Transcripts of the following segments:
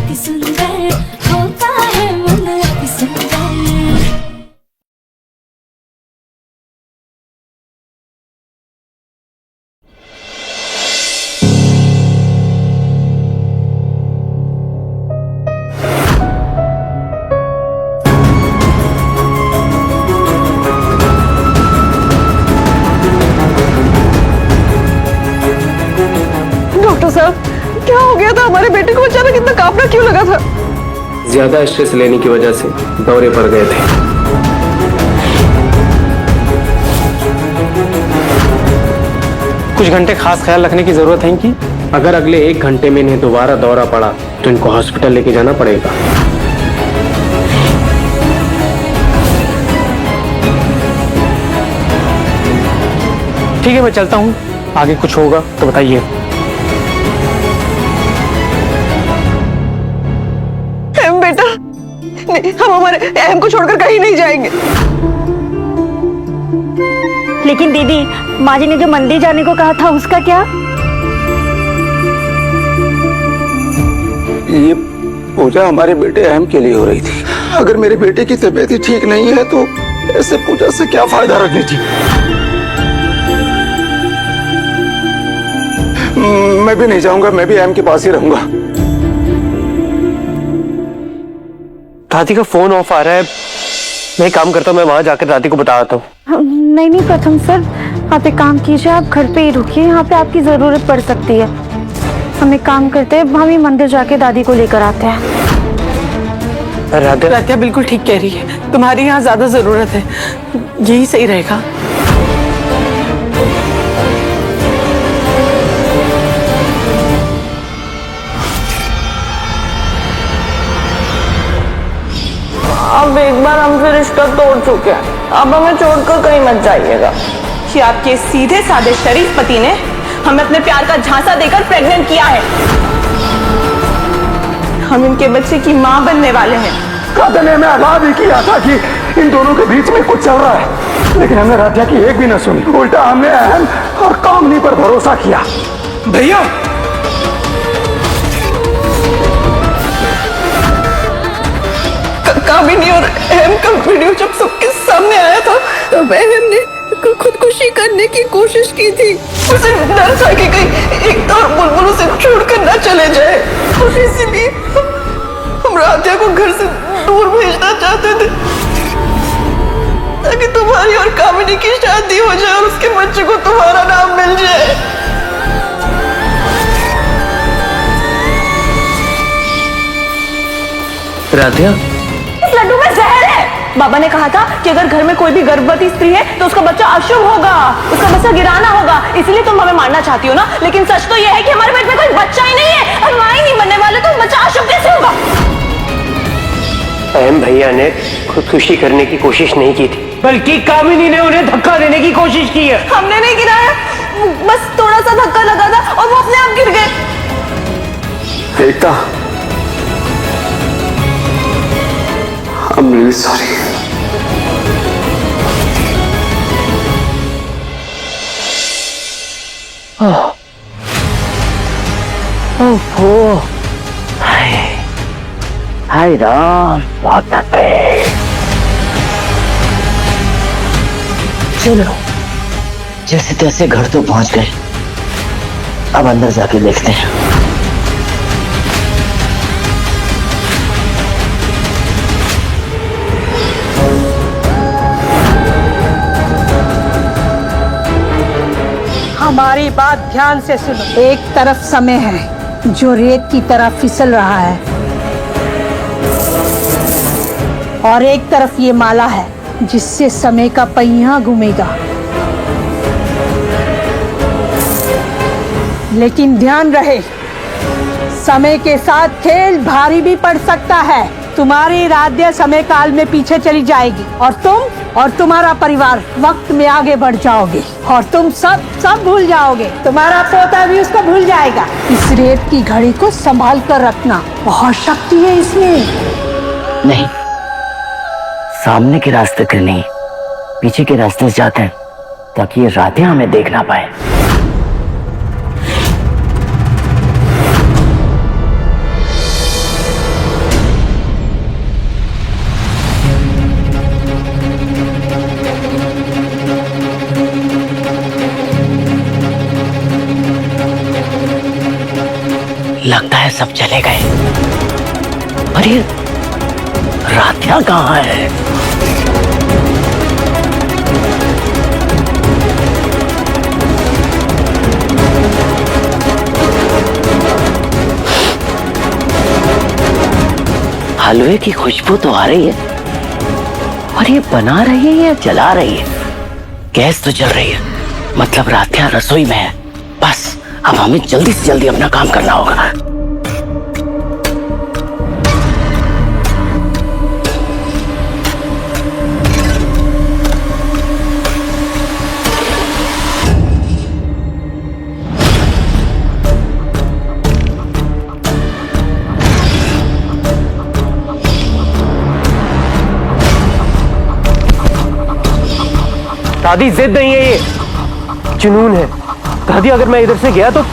अति सुंदर होता है मन अति सुंदर। डॉक्टर साहब, क्या हो गया था? हमारे बेटे को अचानक इतना कांपना क्यों लगा था? ज्यादा स्ट्रेस लेने की वजह से दौरे पड़ गए थे। कुछ घंटे खास ख्याल रखने की जरूरत है कि अगर अगले 1 घंटे में इन्हें दोबारा दौरा पड़ा तो इनको हॉस्पिटल लेके जाना पड़ेगा। ठीक है, मैं चलता हूँ। आगे कुछ होगा तो बताइए। बेटा, नहीं, हम हमारे अहम को छोड़कर कहीं नहीं जाएंगे। लेकिन दीदी, माँ जी ने जो मंदिर जाने को कहा था उसका क्या? ये पूजा हमारे बेटे अहम के लिए हो रही थी। अगर मेरे बेटे की तबीयत ही ठीक नहीं है तो ऐसे पूजा से क्या फायदा रखनी थी। मैं भी नहीं जाऊंगा, मैं भी अहम के पास ही रहूंगा। राधी का फोन ऑफ आ रहा है। मैं एक काम करता हूँ, मैं वहां जाकर राधी को बता आता हूँ। नहीं प्रथम सर, आप एक काम कीजिए, आप घर पे ही रुकिए, यहाँ पे आपकी जरूरत पड़ सकती है। हम एक काम करते हैं, हम ही मंदिर जाके दादी को लेकर आते हैं। राधिया बिल्कुल ठीक कह रही है, तुम्हारी यहाँ ज्यादा जरूरत है, यही सही रहेगा। अब एक बार हमसे रिश्ता तोड़ चुके हैं, अब हमें छोड़कर कहीं मत जाइएगा। कि आपके सीधे साधे शरीफ पति ने हमें अपने प्यार का झांसा देकर प्रेग्नेंट किया है। हम इनके बच्चे की मां बनने वाले हैं। कादर ने हमें आगाह भी किया था कि इन दोनों के बीच में कुछ चल रहा है, लेकिन हमने राधिया की एक भी न सुनी। उल्टा हमने अहम और कामनी पर भरोसा किया। भैया, कामिनी और अहम का वीडियो जब सबके सामने आया था तब अहम ने खुदकुशी करने की कोशिश की थी। उसे डर था कि कहीं एक और बुलबुल उसे छोड़कर न चले जाए, और इसीलिए हम राधिया को घर से दूर भेजना चाहते थे ताकि तुम्हारी और कामिनी की शादी हो जाए और उसके बच्चे को तुम्हारा नाम मिल जाए। राधिया, इस लड्डू में जहर है। बाबा ने कहा था कि अगर घर में कोई भी गर्भवती स्त्री है तो उसका बच्चा अशुभ होगा, उसका बच्चा गिराना होगा। इसलिए तुम हमें मारना चाहती हो ना, लेकिन सच तो यह है कि हमारे पेट में कोई बच्चा ही नहीं है। अब मां ही नहीं बनने वाले तो बच्चा अशुभ कैसे होगा? अहम भैया ने खुदकुशी करने की कोशिश नहीं की थी, बल्कि कामिनी ने उन्हें धक्का देने की कोशिश की है। हमने नहीं गिराया, बस थोड़ा सा धक्का लगा था और वो अपने आप गिर गए। एकता, I'm really sorry. हाय राम, बहुत थके। चलो, जैसे तैसे घर तो पहुंच गए, अब अंदर जाके देखते हैं। हमारी बात ध्यान से सुनो। एक तरफ समय है जो रेत की तरह फिसल रहा है, और एक तरफ ये माला है जिससे समय का पहिया घूमेगा। लेकिन ध्यान रहे, समय के साथ खेल भारी भी पड़ सकता है। तुम्हारी राध्या समय काल में पीछे चली जाएगी और तुम और तुम्हारा परिवार वक्त में आगे बढ़ जाओगे, और तुम सब भूल जाओगे। तुम्हारा पोता भी उसको भूल जाएगा। इस रेत की घड़ी को संभाल कर रखना, बहुत शक्ति है इसमें। नहीं, सामने के रास्ते से नहीं, पीछे के रास्ते से जाते हैं ताकि ये राधिया हमें देख ना पाए। है सब चले गए। अरे राधिया कहाँ है? हलवे की खुशबू तो आ रही है, और ये बना रही है या जला रही है? गैस तो जल रही है, मतलब राधिया रसोई में है। बस अब हमें जल्दी से जल्दी अपना काम करना होगा। दादी जिद नहीं है, ये जुनून है। दादी अगर मैं इधर से गया तो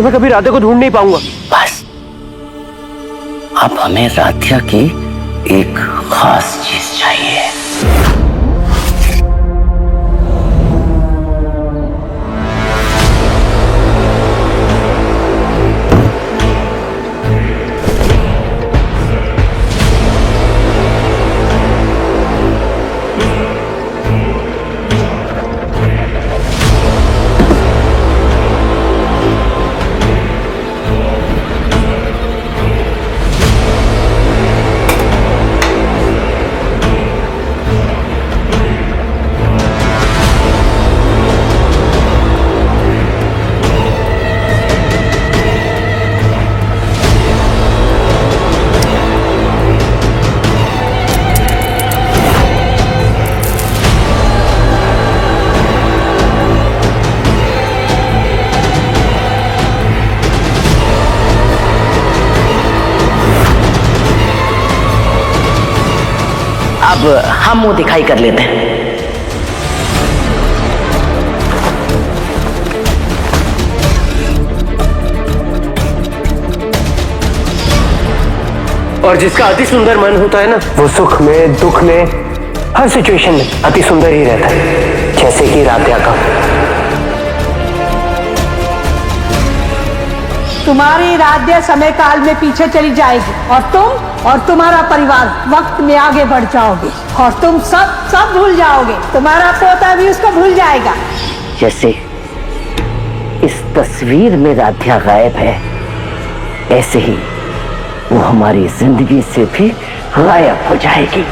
मैं कभी राधिया को ढूंढ नहीं पाऊंगा। बस अब हमें राधिया की एक खास चीज चाहिए। अब हम मुंह दिखाई कर लेते हैं। और जिसका अति सुंदर मन होता है ना, वो सुख में दुख में हर सिचुएशन में अति सुंदर ही रहता है, जैसे कि राधिया का। तुम्हारी राध्य समय काल में पीछे चली जाएगी और तुम और तुम्हारा परिवार वक्त में आगे बढ़ जाओगे और तुम सब भूल जाओगे। तुम्हारा पोता भी उसको भूल जाएगा। जैसे इस तस्वीर में राधिया गायब है, ऐसे ही वो हमारी जिंदगी से भी गायब हो जाएगी।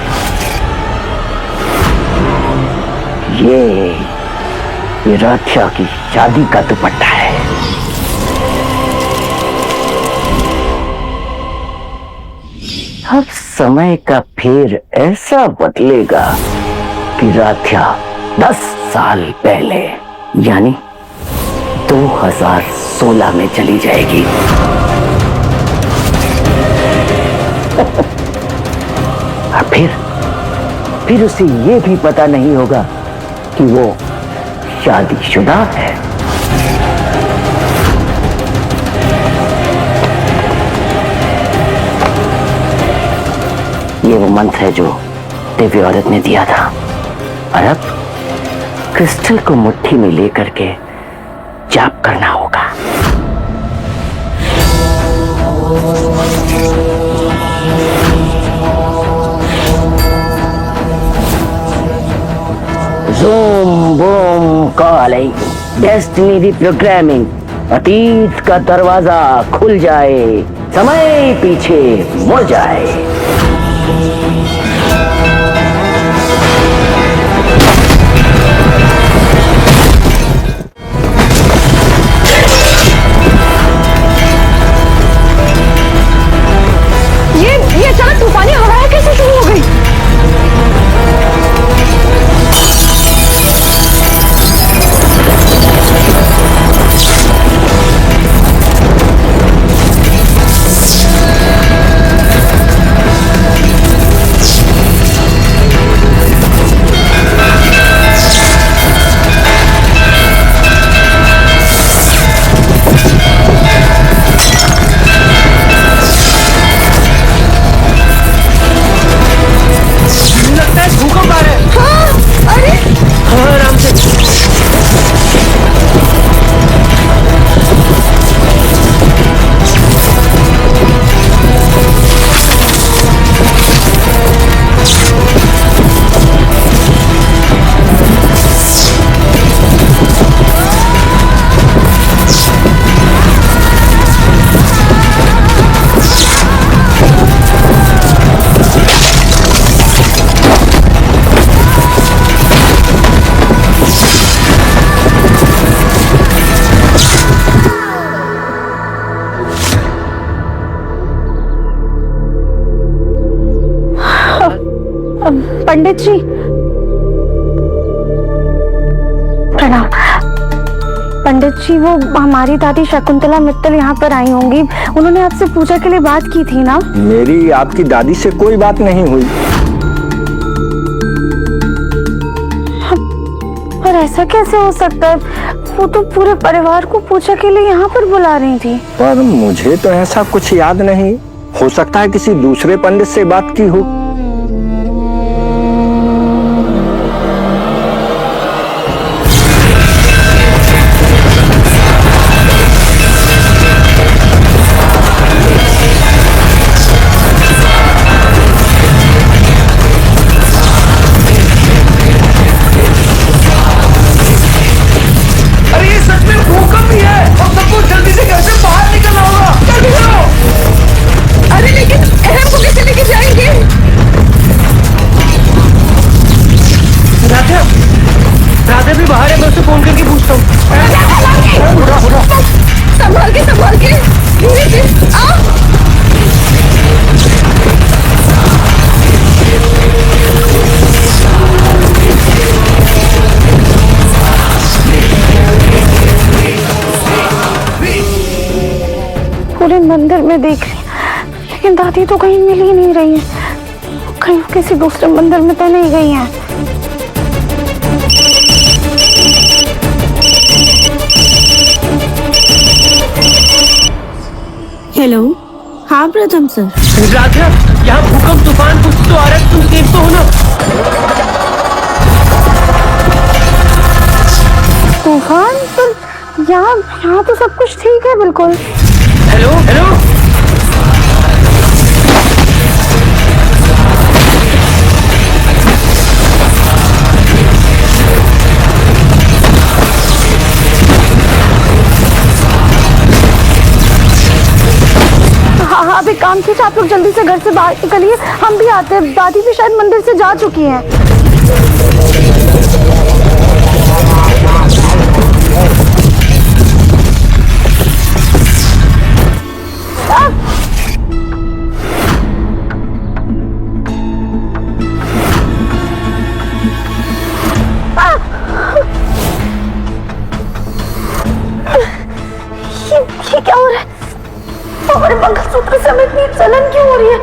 ये राधिया की शादी का दुपट्टा है। अब समय का फेर ऐसा बदलेगा कि राधिया 10 साल पहले यानी 2016 में चली जाएगी। और फिर उसे ये भी पता नहीं होगा कि वो शादीशुदा है। ये वो मंत्र है जो दिव्य औरत ने दिया था, और अब क्रिस्टल को मुट्ठी में लेकर के जाप करना होगा। Zoom boom calling, destiny reprogramming, अतीत का दरवाजा खुल जाए, समय पीछे मुड़ जाए। ये अचानक तूफानी हवाएं कैसे शुरू हो गई? पंडित जी प्रणाम। पंडित जी, वो हमारी दादी शकुंतला मित्तल यहाँ पर आई होंगी, उन्होंने आपसे पूजा के लिए बात की थी ना? मेरी आपकी दादी से कोई बात नहीं हुई। पर ऐसा कैसे हो सकता है? वो तो पूरे परिवार को पूजा के लिए यहाँ पर बुला रही थी। पर मुझे तो ऐसा कुछ याद नहीं। हो सकता है किसी दूसरे पंडित से बात की हो। राधे भी बाहर है, मैं उससे फोन करके पूछता हूँ। संभाल के धीरे से आओ। पूरे मंदिर में देख रही, लेकिन दादी तो कहीं मिल ही नहीं रही है। कहीं किसी दूसरे मंदिर में तो नहीं गई है। हेलो, हाँ प्रथम सर। राधा, यहाँ भूकंप तूफान कुछ तो आ रहा है, तुम सेफ तो हो ना? तूफान? पर यहाँ तो सब कुछ ठीक है बिल्कुल। हेलो हेलो, आप एक काम कीजिए, आप लोग जल्दी से घर से बाहर निकलिए, हम भी आते हैं। दादी भी शायद मंदिर से जा चुकी हैं। ये क्या हो रहा है? हमारे मंगलसूत्र से हमें इतनी जलन क्यों हो रही है?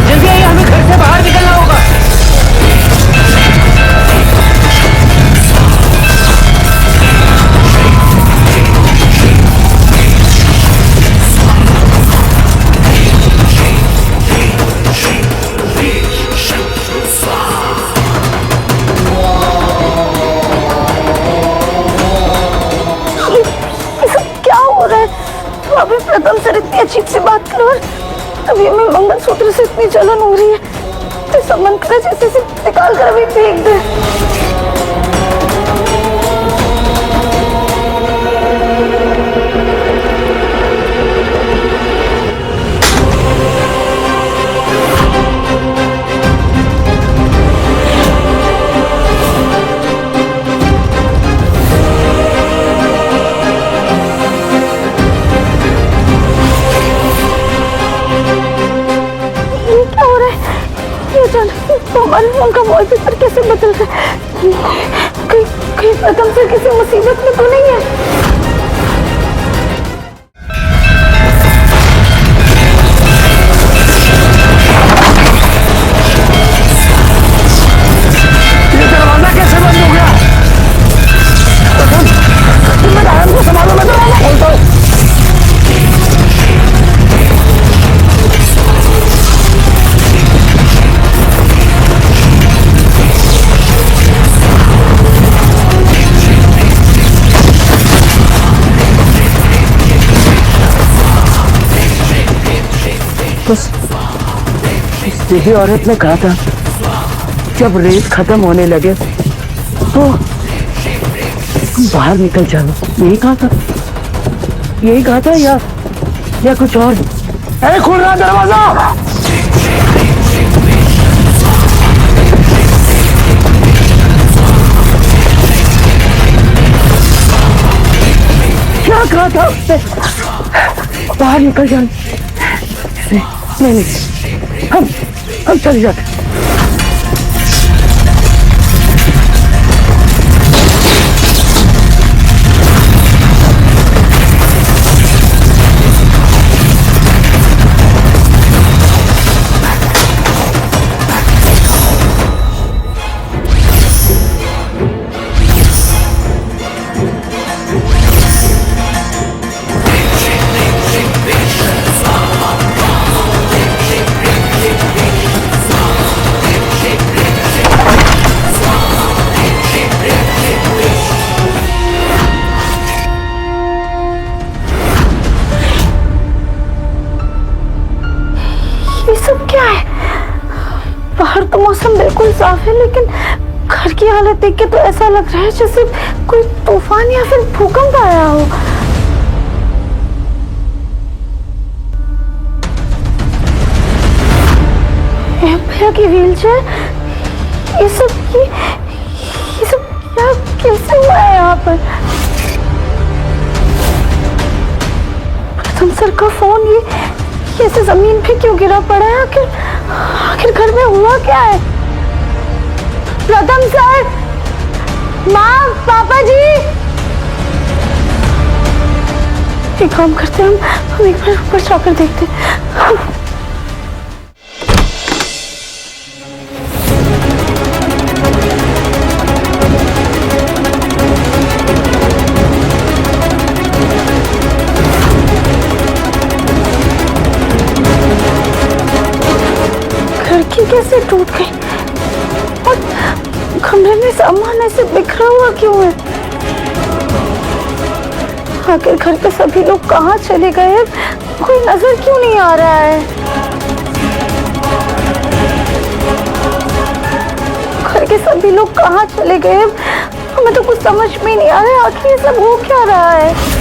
जल्दी आइए, हमें घर से बाहर निकलना होगा। अभी प्रथम सर इतनी अजीब सी बात करो, अभी हमें मंगलसूत्र से इतनी जलन हो रही है, ऐसा मन करे जैसे इसे निकाल कर अभी फेंक दे। हमारे फोन का वॉलपेपर कैसे बदल रहा है? कहीं प्रथम से किसी मुसीबत में तो नहीं है? ये दरवाजा कैसे बंद हो गया? मैं रायन को संभालो, मैं दरवाजा खोलता हूँ। सीधी औरत ने कहा था जब रेत खत्म होने लगे तो बाहर निकल जाओ, यही कहा था या कुछ और? अरे खुल रहा दरवाजा। क्या कहा था उसने? बाहर निकल जाए। नहीं, हम चले जाते। ये सब क्या है? बाहर तो मौसम बिल्कुल साफ है, लेकिन घर की हालत देख के तो ऐसा लग रहा है जैसे कोई तूफान या फिर भूकंप आया हो। भैया की व्हीलचेयर, ये सब क्या, कैसे हुआ है यहाँ पर? प्रथम सर का फोन ये ऐसे जमीन पे क्यों गिरा पड़ा है? आखिर घर में हुआ क्या है? प्रथम सर, माँ, पापा जी, एक काम करते हैं, हम एक बार ऊपर जाकर देखते हैं। खिड़की कैसे टूट गई और कमरे में सामान ऐसे बिखरा हुआ क्यों है? आखिर घर के सभी लोग कहाँ चले गए? कोई नजर क्यों नहीं आ रहा है? घर के सभी लोग कहाँ चले गए? हमें तो कुछ समझ में नहीं आ रहा है, आखिर ये सब हो क्या रहा है?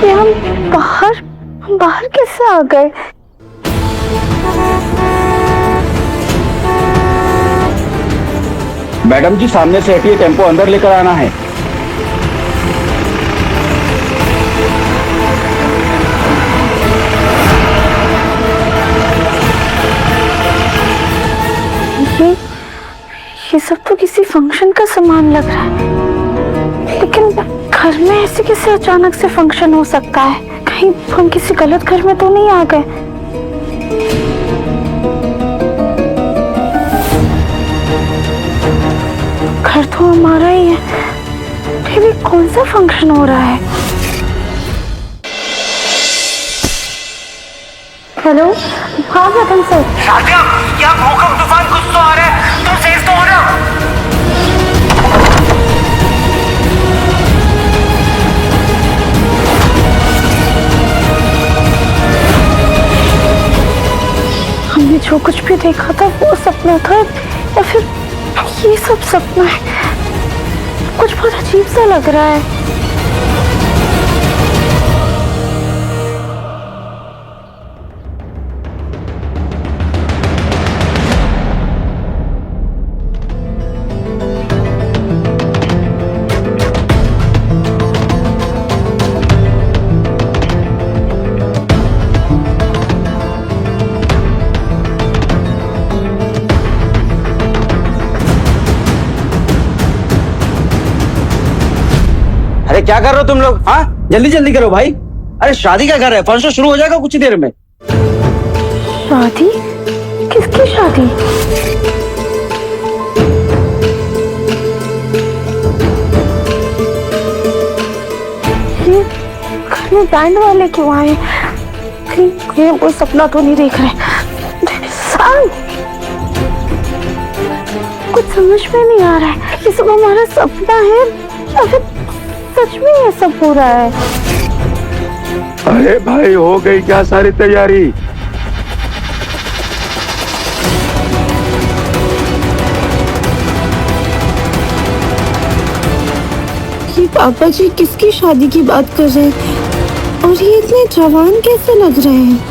ये हम बाहर कैसे आ गए? मैडम जी, सामने से हटिए, टेम्पो अंदर लेकर आना है। ये सब तो किसी फंक्शन का सामान लग रहा है, लेकिन घर में ऐसे कैसे अचानक से फंक्शन हो सकता है? कहीं हम किसी गलत घर में तो नहीं आ गए? घर तो हमारा ही है, फिर भी कौन सा फंक्शन हो रहा है? हेलो, हाँ रतन सर। क्या भूकंप तूफान कुछ तो आ रहा है, तुम सेफ तो हो ना? हमने जो कुछ भी देखा था वो सपना था या फिर ये सब सपना है? कुछ बहुत अजीब सा लग रहा है। क्या कर रहे हो तुम लोग? हाँ, जल्दी जल्दी करो भाई। अरे शादी का घर है, फंक्शन शुरू हो जाएगा कुछ ही देर में। शादी? किसकी शादी? ये घर में बैंड वाले क्यों आए? कहीं कोई सपना तो नहीं देख रहे? कुछ समझ में नहीं आ रहा है, ये सब हमारा सपना है या फिर सच में ये सब हो रहा है? अरे भाई, हो गई क्या सारी तैयारी? ये पापा जी किसकी शादी की बात कर रहे हैं? और ये इतने जवान कैसे लग रहे हैं?